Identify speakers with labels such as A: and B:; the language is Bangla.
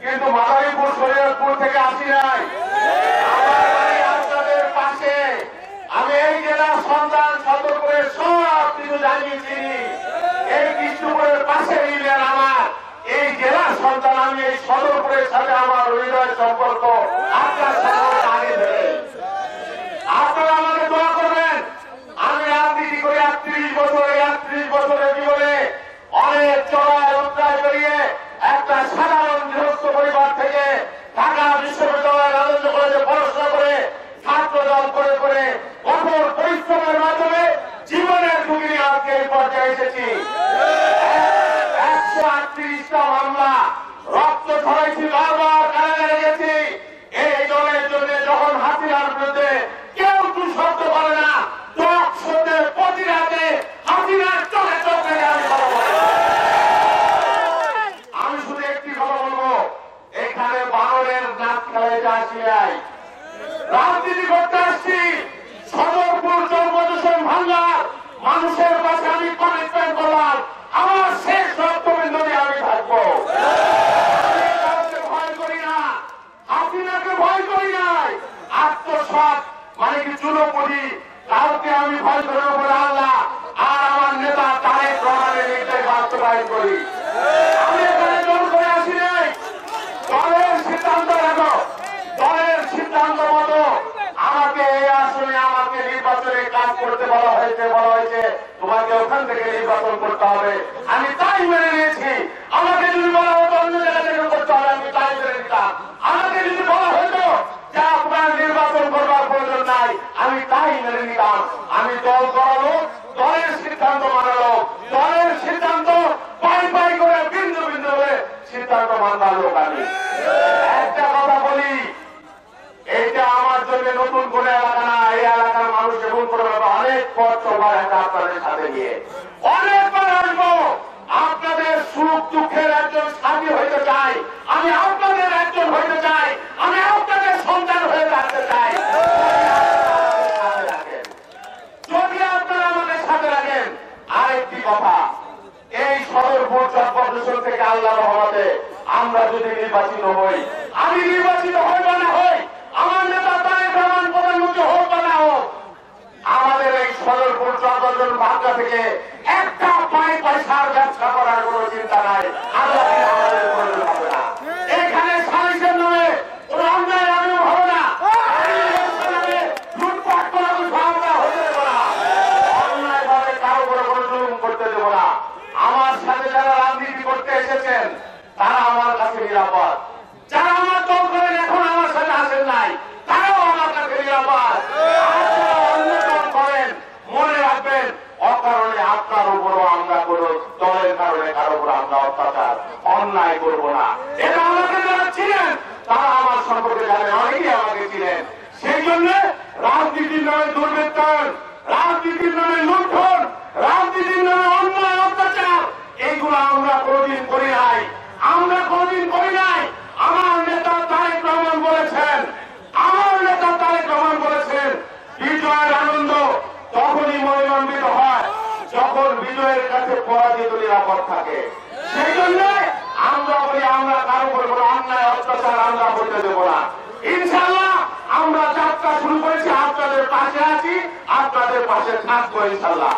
A: কিন্তু মাদারীপুর শরীয়তপুর থেকে আসি নাই। আমার বাড়ি আপনাদের পাশে। আমি এই জেলার সন্তান, সদরপুরের সব কিছু জানিয়ে চিনি। এই কৃষ্ণপুরের পাশে ইউনিয়ন আমার, এই জেলার সন্তান আমি। এই সদরপুরের সাথে আমার হৃদয় সম্পর্ক আপনার সাথে আগে ধরে। আপনারা আমাকে দোয়া করবেন। আমি রাজনীতি করে ৩১ বছরে ৩১ বছরের জীবনে অনেক চড়াই উত্তরায় পেরিয়ে একটা সাধারণ গৃহস্থ পরিবার থেকে ঢাকা বিশ্ববিদ্যালয়ের আনন্দ কলেজে পড়াশোনা করে ছাত্র দল করে করে কঠোর পরিশ্রমের মাধ্যমে জীবনের ঝুঁকি নিয়ে আজকে এই পর্যায়ে এসেছি। ১৩৮টা মামলা, রক্ত ছড়াইছি, বারবার কারাগারে গেছি। এই দলের জন্য যখন হাসিনার বিরুদ্ধে কেউ দু শব্দ করে না, চোখ শোধে প্রতি রাতে হাসিনার চোখে চোখ রেখে আমি কথা বলি। আমি শুধু একটি কথা বলবো, এখানে বানরের নাচ খেলাইতে আসি নাই, রাজনীতি করতে আসছি। সদরপুর জন্মদূষণ ভাঙ্গার মানুষের পাশে আমি কমিটমেন্ট করলাম, আমার শেষ রক্তবিন্দু নিয়ে আমি থাকবো। আমি কাউকে ভয় করি না, হাসিনাকে ভয় করি নাই। আত্মসাৎ মানে কি চুনোপুটি, কাউকে আমি ভয় করি না বলে আল্লাহ আর আমার নেতা তারেক রহমানের নির্দেশ বাস্তবায়ন করি। আমি এখানে জোর করে আসি নাই। দলের সিদ্ধান্ত রাখো, দলের সিদ্ধান্ত মতো আমাকে এই আসনে আমাকে নির্বাচনে কাজ করতে বলা হয়েছে তোমাকে ওখান থেকে নির্বাচন করতে হবে। আমি তাই মেনে নিয়েছি। আমাকে যদি বলা হতো অন্য জায়গা থেকে করতে হবে, আমি তাই মেনে নিতাম। আমাকে যদি বলা হতো যে আপনার নির্বাচন করবার প্রয়োজন নাই, আমি তাই মেনে নিতাম। আমি দল করালো, দলের সিদ্ধান্ত মানালো, দলের সিদ্ধান্ত পাই পাই করে বিন্দু বিন্দু করে সিদ্ধান্ত মানবার লোক আমি। একটা কথা বলি, এইটা আমার জন্য নতুন কোন এলাকা না। এই এলাকার মানুষ এবং অনেক পথ চলবার একটা আপনাদের সাথে নিয়ে অনেকবার আসবো। আপনাদের সুখ দুঃখের একজন সাথী হইতে চাই, আমি আপনাদের একজন হইতে চাই, আমি আপনাদের সন্তান হয়ে থাকতে চাই। যদি আপনারা আমাদের সাথে রাখেন। আরেকটি কথা, এই সদরপুর জন্মদূষণ থেকে আল্লাহর রহমতে আমরা যদি নির্বাচিত হই, আমি নির্বাচিত হই বা না হই, আমার নেতা তারেক রহমান প্রধানমন্ত্রী হোক বা না হোক, আমাদের এই সদরপুর জন্মদূষণ ভাগ্য থেকে একটা পয়সার ব্যবসা করার কোন চিন্তা নাই। আল্লাহ আমাদের প্রয়োজন হবে না। এখানে সালিসের নামে কোন অন্যায় আমি হবে না, লুটপাট করা আমরা হতে দেবো না, অন্যায় ভাবে কারো করে কোনো জুলুম করতে দেবো না। আমার সাথে যারা রাজনীতি করতে এসেছেন তারা আমার কাছে নিরাপদ। যারা আমার দল করেন এখন আমার সাথে আসেন নাই, তারাও আমার কাছে নিরাপদ। অন্য দল করেন, মনে রাখবেন অকারণে আপনার উপরও আমরা কোন দলের কারণে কারো উপর আমরা অত্যাচার অন্যায় করবো না। এটা আমাকে যারা ছিলেন তারা আমার সম্পর্কে জানেন, অনেকেই আমাকে ছিলেন। সেই জন্য রাজনীতির নামে দুর্বৃত্তায়ন, রাজনীতির নামে লুণ্ঠন, রাজনীতির নামে অন্যায় অত্যাচার, এইগুলো আমরা কোনদিন করি নাই, আমরা কোনদিন করি নাই। আমার নেতা তারেক রহমান বলেছেন, আমার নেতা তারেক রহমান বলেছেন, বিজয়ের আনন্দ তখনই মহিমান্বিত হয় যখন বিজয়ের কাছে পরাজিত নিরাপদ থাকে। সেই জন্য আমরা বলি আমরা কারো উপর কোনো অন্যায় অত্যাচার আমরা করতে দেবো না। ইনশাআল্লাহ আমরা যাত্রা শুরু করেছি, আপনাদের পাশে আছি, আপনাদের পাশে থাকবো ইনশাআল্লাহ।